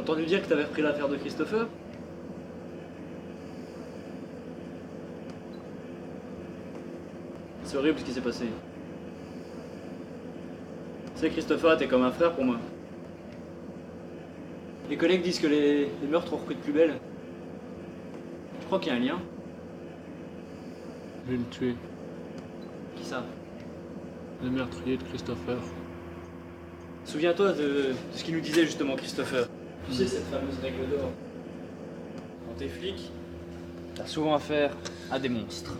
entendu dire que t'avais repris l'affaire de Christopher? C'est horrible ce qui s'est passé. Tu sais, Christopher, t'es comme un frère pour moi. Les collègues disent que les meurtres ont repris de plus belle. Je crois qu'il y a un lien. Je vais le tuer. Qui ça? Le meurtrier de Christopher. Souviens-toi de ce qu'il nous disait justement, Christopher. Tu sais, cette fameuse règle d'or. Quand t'es flic, t'as souvent affaire à des monstres.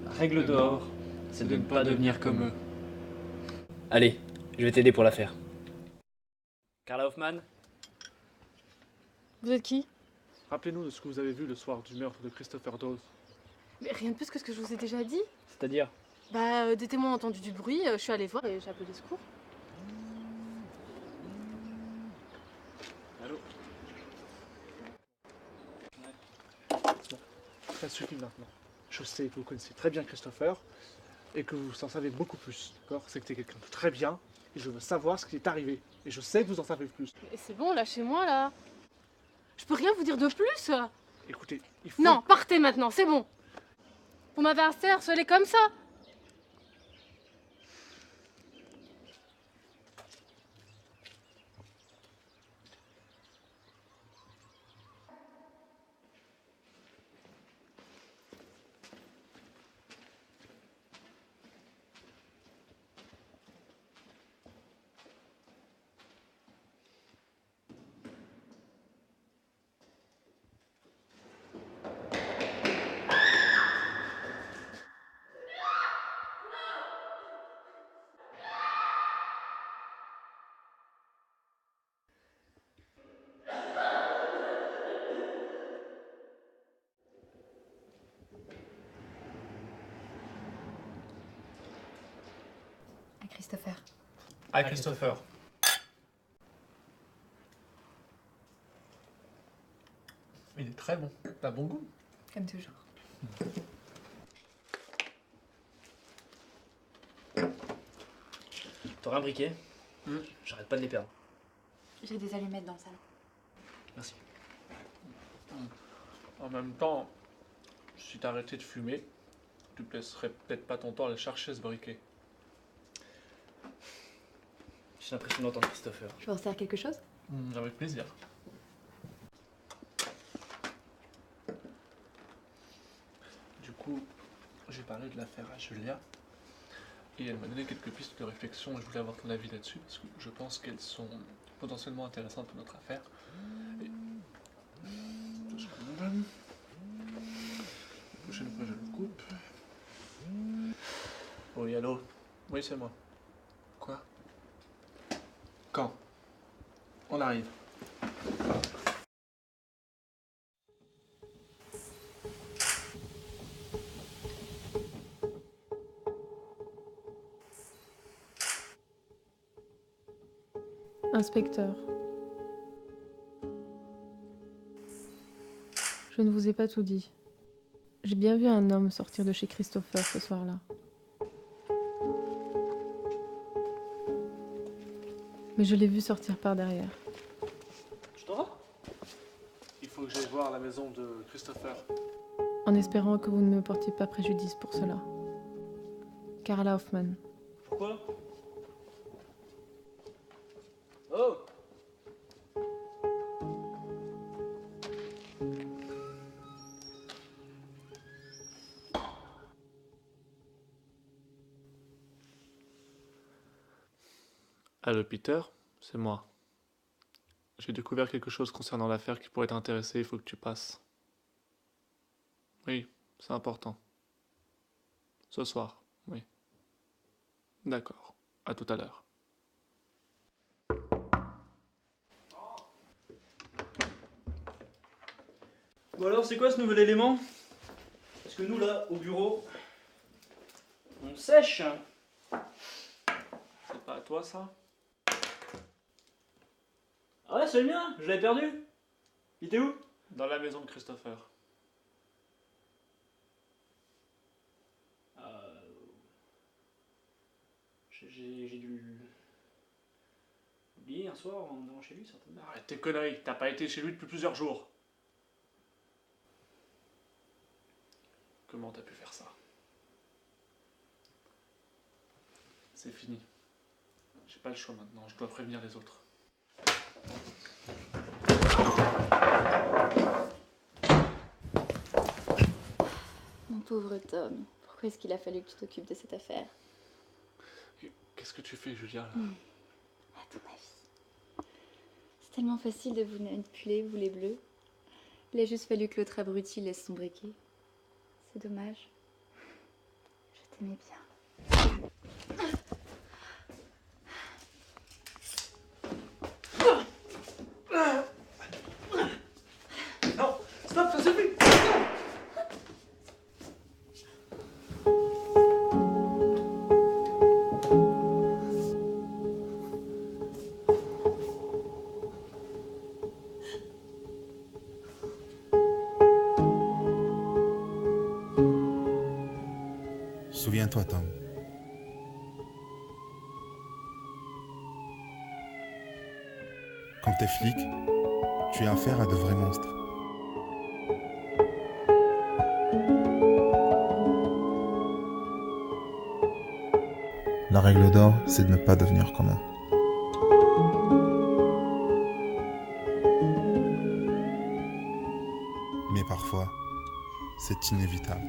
La règle d'or, c'est de ne pas devenir comme eux. Allez, je vais t'aider pour l'affaire. Carla Hoffman? Vous êtes qui? Rappelez-nous de ce que vous avez vu le soir du meurtre de Christopher Dawes. Mais rien de plus que ce que je vous ai déjà dit. C'est-à-dire? Des témoins ont entendu du bruit, je suis allée voir et j'ai appelé les secours. Allô? Ça suffit maintenant. Je sais que vous connaissez très bien Christopher et que vous en savez beaucoup plus, d'accord? C'est que t'es quelqu'un de très bien et je veux savoir ce qui est arrivé. Et je sais que vous en savez plus. Mais c'est bon, lâchez-moi là. Je peux rien vous dire de plus. Écoutez, il faut... Non, partez maintenant, c'est bon. Vous m'avez harcelé comme ça. À Christopher. Ah, Christopher. Il est très bon. T'as bon goût. Comme toujours. T'auras un briquet? J'arrête pas de les perdre. J'ai des allumettes dans le salon. Merci. En même temps, si t'arrêtais de fumer, tu passerais peut-être pas ton temps à aller chercher ce briquet. J'ai l'impression d'entendre Christopher. Je vous resserre quelque chose? Avec plaisir. Du coup, j'ai parlé de l'affaire à Julia et elle m'a donné quelques pistes de réflexion et je voulais avoir ton avis là-dessus parce que je pense qu'elles sont potentiellement intéressantes pour notre affaire. Et... Deux secondes. La prochaine fois, je le coupe. Oui, allô? Oui, c'est moi. Quoi? Quand? On arrive. Inspecteur. Je ne vous ai pas tout dit. J'ai bien vu un homme sortir de chez Christopher ce soir-là. Mais je l'ai vu sortir par derrière. Tu t'en vas? Il faut que j'aille voir la maison de Christopher. En espérant que vous ne me portiez pas préjudice pour cela. Carla Hoffman. Pourquoi? Oh! Allô Peter, c'est moi. J'ai découvert quelque chose concernant l'affaire qui pourrait t'intéresser, il faut que tu passes. Oui, c'est important. Ce soir, oui. D'accord, à tout à l'heure. Bon alors, c'est quoi ce nouvel élément? Parce que nous là, au bureau, on sèche. C'est pas à toi ça? Ah ouais, c'est le mien, je l'avais perdu. Il était où? Dans la maison de Christopher. J'ai dû oublié un soir en allant chez lui, certainement. Arrête tes conneries, t'as pas été chez lui depuis plusieurs jours. Comment t'as pu faire ça? C'est fini. J'ai pas le choix maintenant, je dois prévenir les autres. Mon pauvre Tom, pourquoi est-ce qu'il a fallu que tu t'occupes de cette affaire? Qu'est-ce que tu fais, Julia, là? À ton avis. C'est tellement facile de vous manipuler, vous les bleus. Il a juste fallu que l'autre abruti laisse son briquet. C'est dommage. Je t'aimais bien. Non, stop, ça suffit! Souviens-toi, Tom. Quand t'es flic, tu as affaire à de vrais monstres. La règle d'or, c'est de ne pas devenir comme eux. Mais parfois, c'est inévitable.